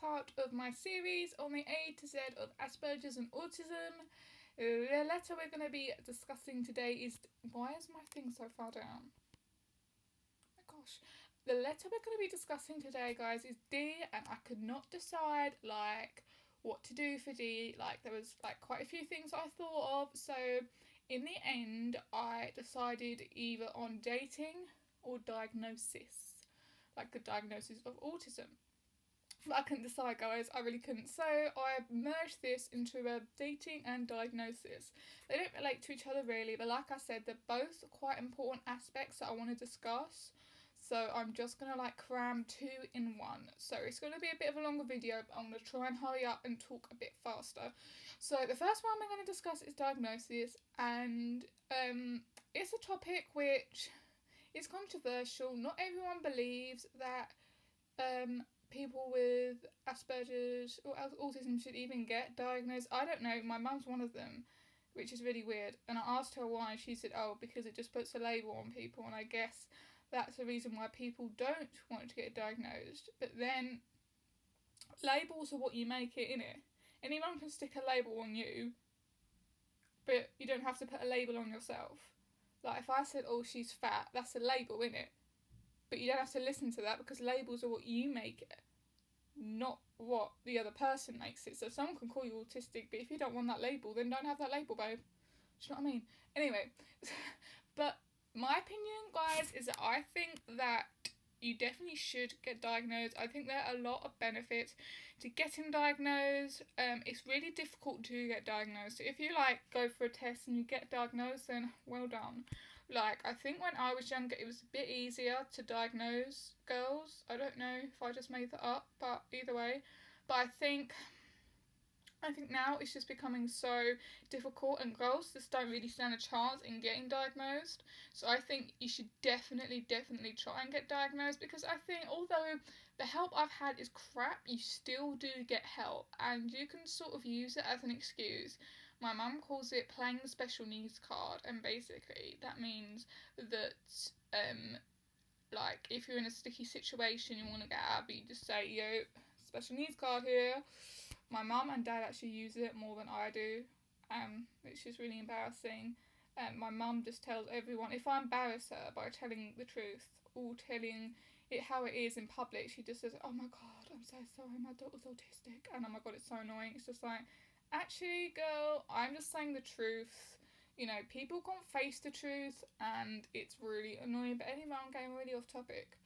part of my series on the A to Z of Aspergers and Autism. The letter we're going to be discussing today is... Why is my thing so far down? Oh my gosh. The letter we're going to be discussing today, guys, is D, and I could not decide, what to do for D. There was, quite a few things I thought of, so in the end, I decided either on dating or diagnosis. The diagnosis of autism. But I couldn't decide, guys. I really couldn't. So I merged this into a dating and diagnosis. They don't relate to each other really, but like I said, they're both quite important aspects that I want to discuss. So I'm just going to cram two in one. So it's going to be a bit of a longer video, but I'm going to try and hurry up and talk a bit faster. So the first one we're going to discuss is diagnosis, and it's a topic which is controversial. Not everyone believes that people with Asperger's or autism should even get diagnosed. I don't know, my mum's one of them, which is really weird. And I asked her why, and she said, oh, because it just puts a label on people, and I guess that's the reason why people don't want to get diagnosed. But then, labels are what you make it, innit? Anyone can stick a label on you, but you don't have to put a label on yourself. If I said, oh, she's fat, that's a label, innit? But you don't have to listen to that, because labels are what you make it, not what the other person makes it. So someone can call you autistic, but if you don't want that label, then don't have that label, babe. Do you know what I mean? Anyway, but my opinion, guys, is that I think that you definitely should get diagnosed. I think there are a lot of benefits to getting diagnosed. It's really difficult to get diagnosed. So if you go for a test and you get diagnosed, then well done. I think when I was younger, it was a bit easier to diagnose girls. I don't know if I just made that up, but either way. But I think now it's just becoming so difficult, and girls just don't really stand a chance in getting diagnosed. So I think you should definitely try and get diagnosed, because I think although the help I've had is crap, you still do get help, and you can sort of use it as an excuse. My mum calls it playing the special needs card, and basically that means that if you're in a sticky situation, you want to get out, but you just say, yo, special needs card here. My mum and dad actually use it more than I do, which is really embarrassing. My mum just tells everyone, if I embarrass her by telling the truth or telling it how it is in public, she just says, oh my god, I'm so sorry, my daughter's autistic, and oh my god, it's so annoying. It's just actually, girl, I'm just saying the truth. You know, people can't face the truth, and it's really annoying. But anyway, I'm getting really off topic.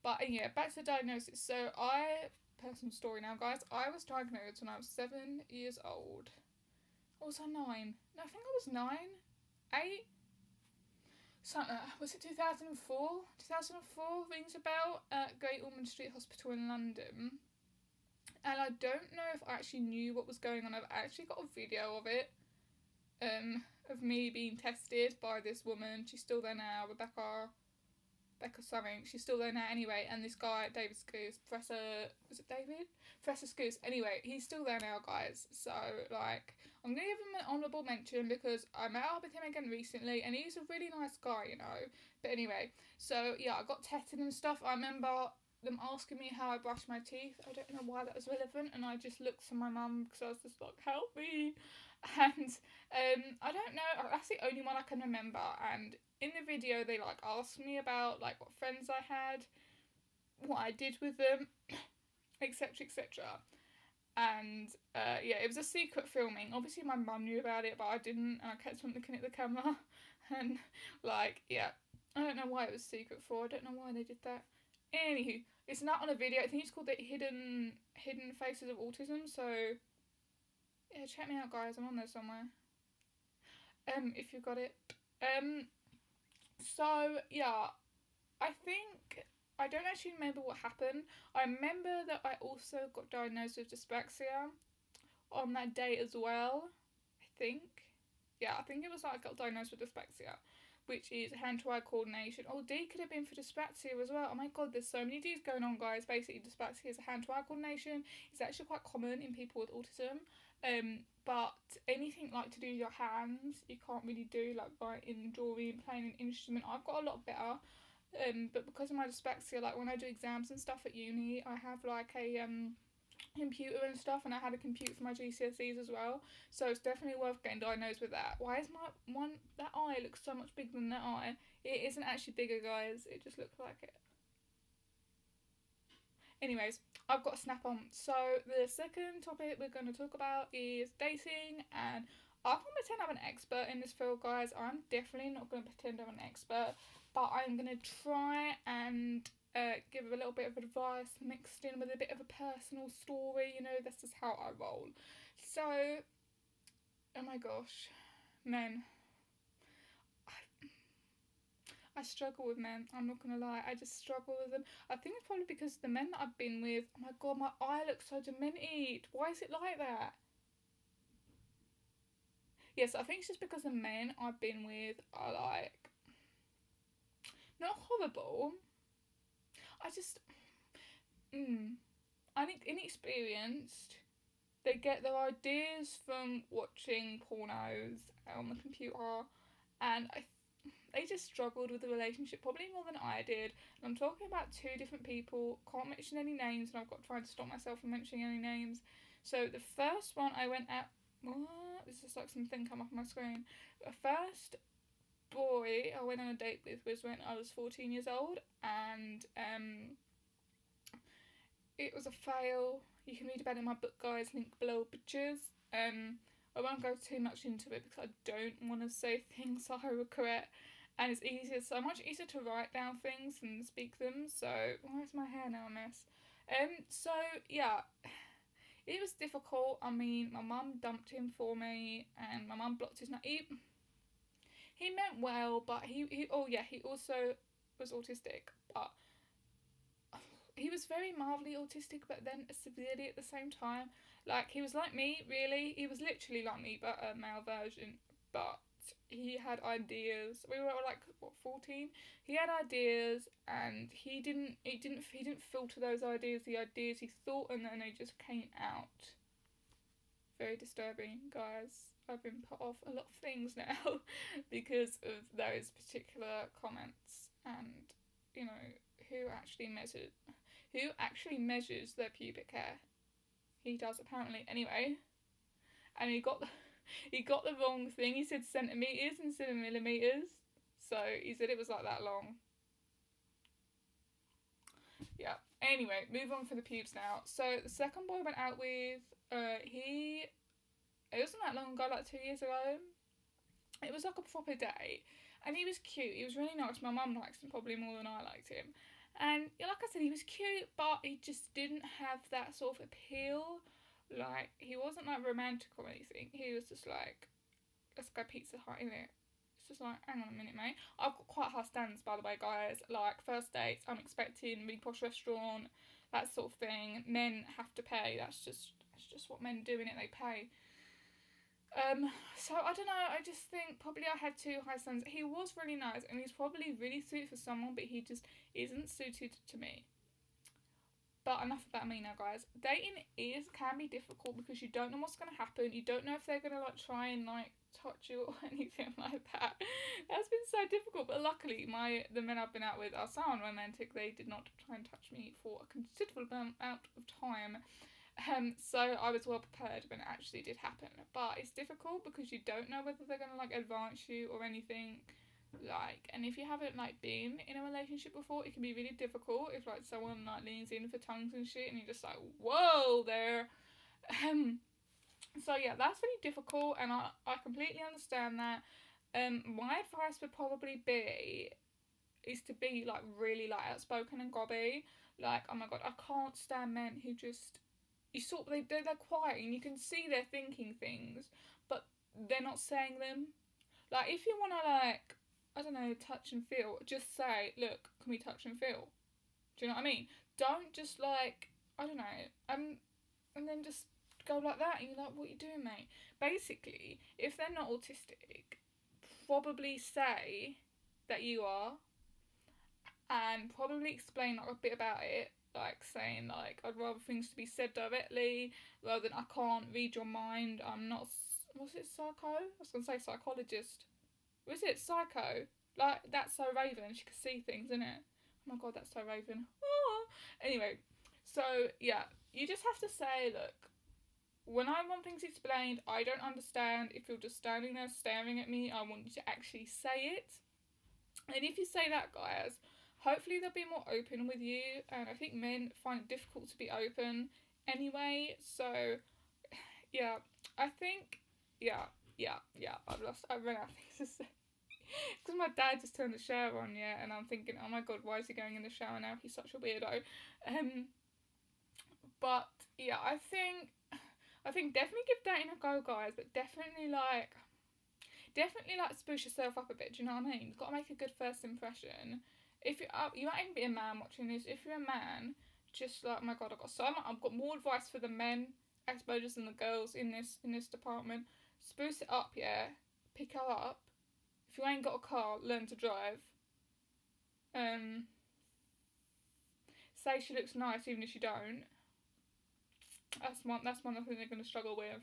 But yeah, back to the diagnosis. So personal story now, guys. I was diagnosed when I was 7 years old. Or was I 9? No, I think I was 9, 8. Something. Was it 2004? 2004 rings a bell at Great Ormond Street Hospital in London. And I don't know if I actually knew what was going on. I've actually got a video of it, of me being tested by this woman. She's still there now, Rebecca something. She's still there now anyway. And this guy, David Scoos, Professor Scoos. Anyway, he's still there now, guys. So, I'm going to give him an honourable mention, because I met up with him again recently, and he's a really nice guy, you know. But anyway, so, yeah, I got tested and stuff. I remember them asking me how I brush my teeth. I don't know why that was relevant, and I just looked to my mum, because I was just like, help me. And I don't know, that's the only one I can remember. And in the video they asked me about what friends I had, what I did with them, etc. And yeah, it was a secret filming. Obviously my mum knew about it, but I didn't, and I kept on looking at the camera. And yeah, I don't know why it was secret for. I don't know why they did that. Anywho, it's not on a video. I think it's called the Hidden Faces of Autism. So yeah, check me out, guys. I'm on there somewhere. If you got it. So yeah, I think I don't actually remember what happened. I remember that I also got diagnosed with dyslexia on that day as well. I think. Yeah, I think it was I got diagnosed with dyslexia, which is hand-to-eye coordination. Oh, D could have been for dyspraxia as well. Oh my god, there's so many D's going on, guys. Basically, dyspraxia is hand-to-eye coordination. It's actually quite common in people with autism. But anything to do with your hands, you can't really do, writing, drawing, playing an instrument. I've got a lot better. But because of my dyslexia, when I do exams and stuff at uni, I have computer and stuff, and I had a computer for my GCSEs as well, so it's definitely worth getting diagnosed with that. Why is my that eye looks so much bigger than that eye? It isn't actually bigger, guys, it just looks like it. Anyways, I've got a snap on. So the second topic we're going to talk about is dating, and I can't pretend I'm an expert in this field, guys. I'm definitely not going to pretend I'm an expert, but I'm going to try and give a little bit of advice mixed in with a bit of a personal story. You know, this is how I roll. So, oh my gosh, men. I struggle with men. I'm not gonna lie. I just struggle with them. I think it's probably because the men that I've been with. Oh my god, my eye looks so demented. Why is it like that? Yes, I think it's just because the men I've been with are like not horrible. I just, I think inexperienced. They get their ideas from watching pornos on the computer, and they just struggled with the relationship probably more than I did. And I'm talking about two different people. Can't mention any names, and I've got to try to stop myself from mentioning any names. So the first one I went at. What? This is like something come up on my screen. The first boy I went on a date with was when I was 14 years old, and it was a fail. You can read about it in my book, guys. Link below, bitches. I won't go too much into it because I don't want to say things I regret, and it's easier, so much easier to write down things than speak them. So why is my hair now a mess? So yeah, it was difficult. I mean, my mum dumped him for me, and my mum blocked his number. He meant well, but he also was autistic, but he was very mildly autistic, but then severely at the same time. Like, he was like me, really. He was literally like me, but a male version. But he had ideas. We were like, what, 14? He had ideas, and he didn't filter those ideas. The ideas he thought, and then they just came out. Very disturbing, guys. I've been put off a lot of things now because of those particular comments, and you know who actually measures their pubic hair. He does, apparently. Anyway, and he got the wrong thing. He said centimeters instead of millimeters, so he said it was like that long. Yeah. Anyway, move on for the pubes now. So the second boy I went out with, it wasn't that long ago, like 2 years ago. It was like a proper date, and he was cute. He was really nice. My mum likes him probably more than I liked him. And like I said, he was cute, but he just didn't have that sort of appeal. Like, he wasn't like romantic or anything. He was just like, let's go Pizza Hut, innit? It's just like, hang on a minute, mate. I've got quite high standards, by the way, guys. Like, first dates, I'm expecting really posh restaurant, that sort of thing. Men have to pay. That's just what men do, innit? They pay. So I don't know, I just think probably I had too high standards. He was really nice, and he's probably really suited for someone, but he just isn't suited to me. But enough about me now, guys. Dating can be difficult because you don't know what's going to happen. You don't know if they're going to like try and like touch you or anything like that. That's been so difficult, but luckily the men I've been out with are so unromantic. They did not try and touch me for a considerable amount of time. So I was well prepared when it actually did happen. But it's difficult because you don't know whether they're gonna like advance you or anything. Like, and if you haven't like been in a relationship before, it can be really difficult if like someone like leans in for tongues and shit, and you're just like, whoa there. So yeah, that's really difficult, and I completely understand that. My advice would probably be is to be like really like outspoken and gobby. Like, oh my god, I can't stand men who just they're quiet and you can see they're thinking things, but they're not saying them. Like, if you want to like, I don't know, touch and feel, just say, look, can we touch and feel? Do you know what I mean? Don't just like, I don't know, and then just go like that, and you're like, what are you doing, mate? Basically, if they're not autistic, probably say that you are, and probably explain like a bit about it, like saying like, I'd rather things to be said directly rather than, I can't read your mind, I'm not, was it psycho? I was gonna say psychologist. Was it psycho? Like, that's so Raven, she could see things, innit? Oh my god, that's so Raven. Anyway, so yeah, you just have to say, look, when I want things explained, I don't understand. If you're just standing there staring at me, I want you to actually say it. And if you say that, guys, hopefully they'll be more open with you. And I think men find it difficult to be open anyway. So, yeah, I think, yeah, I've run out of things to say. Because my dad just turned the shower on, yeah, and I'm thinking, oh my god, why is he going in the shower now? He's such a weirdo. But yeah, I think definitely give dating a go, guys. But definitely like spruce yourself up a bit. Do you know what I mean? You've got to make a good first impression. If you're up, you might even be a man watching this. If you're a man, just like, oh my god, I've got more advice for the men, Aspergers, than the girls in this department. Spruce it up, yeah. Pick her up. If you ain't got a car, learn to drive. Say she looks nice even if you don't. That's one thing they're going to struggle with.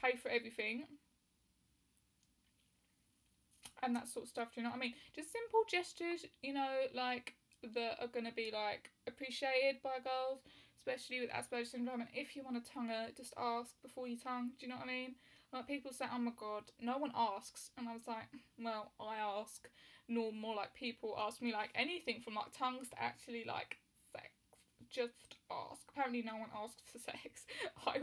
Pay for everything. And that sort of stuff, do you know what I mean? Just simple gestures, you know, like, that are going to be, like, appreciated by girls, especially with Asperger's syndrome. And if you want a tonguer, just ask before you tongue, do you know what I mean? Like, people say, oh my god, no one asks. And I was like, well, I ask. More like, people ask me, like, anything from, like, tongues to actually, like, sex. Just ask. Apparently no one asks for sex. I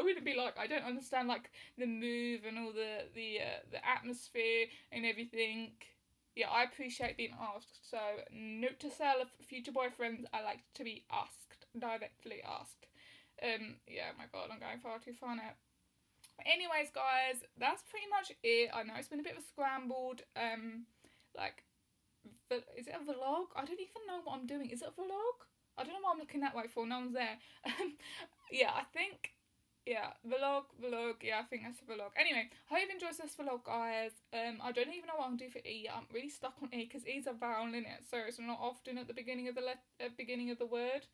wouldn't be like, I don't understand, like, the move and all the atmosphere and everything. Yeah, I appreciate being asked. So, note to self, future boyfriends, I like to be asked, directly asked. Yeah, oh my god, I'm going far too far now. Anyways, guys, that's pretty much it. I know it's been a bit of a scrambled, like, is it a vlog? I don't even know what I'm doing. Is it a vlog? I don't know what I'm looking that way for. No one's there. Yeah, I think, yeah, vlog. Yeah, I think that's a vlog. Anyway, I hope you enjoyed this vlog, guys. I don't even know what I'm going to do for E. I'm really stuck on E because E's a vowel in it, so it's not often at the beginning of the word.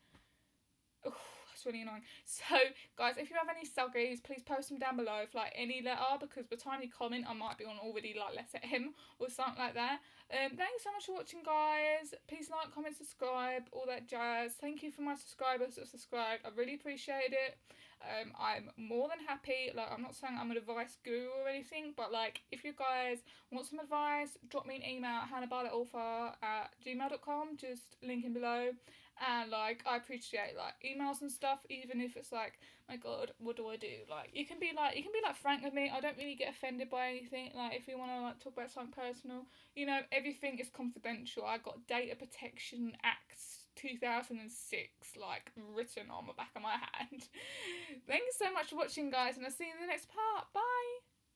Oof, that's really annoying. So, guys, if you have any suggies, please post them down below for, like, any letter, because by the time you comment, I might be on already, like, letter M or something like that. Thanks so much for watching, guys. Please like, comment, subscribe, all that jazz. Thank you for my subscribers that subscribed. I really appreciate it. I'm more than happy. Like, I'm not saying I'm an advice guru or anything, but, like, if you guys want some advice, drop me an email at hannahbarlettauthor@gmail.com. Just link in below. And, like, I appreciate, like, emails and stuff, even if it's like, my god, what do I do? Like, you can be like frank with me. I don't really get offended by anything. Like, if you want to, like, talk about something personal, you know, everything is confidential. I got Data Protection Acts 2006, like, written on the back of my hand. Thanks so much for watching, guys, and I'll see you in the next part. Bye!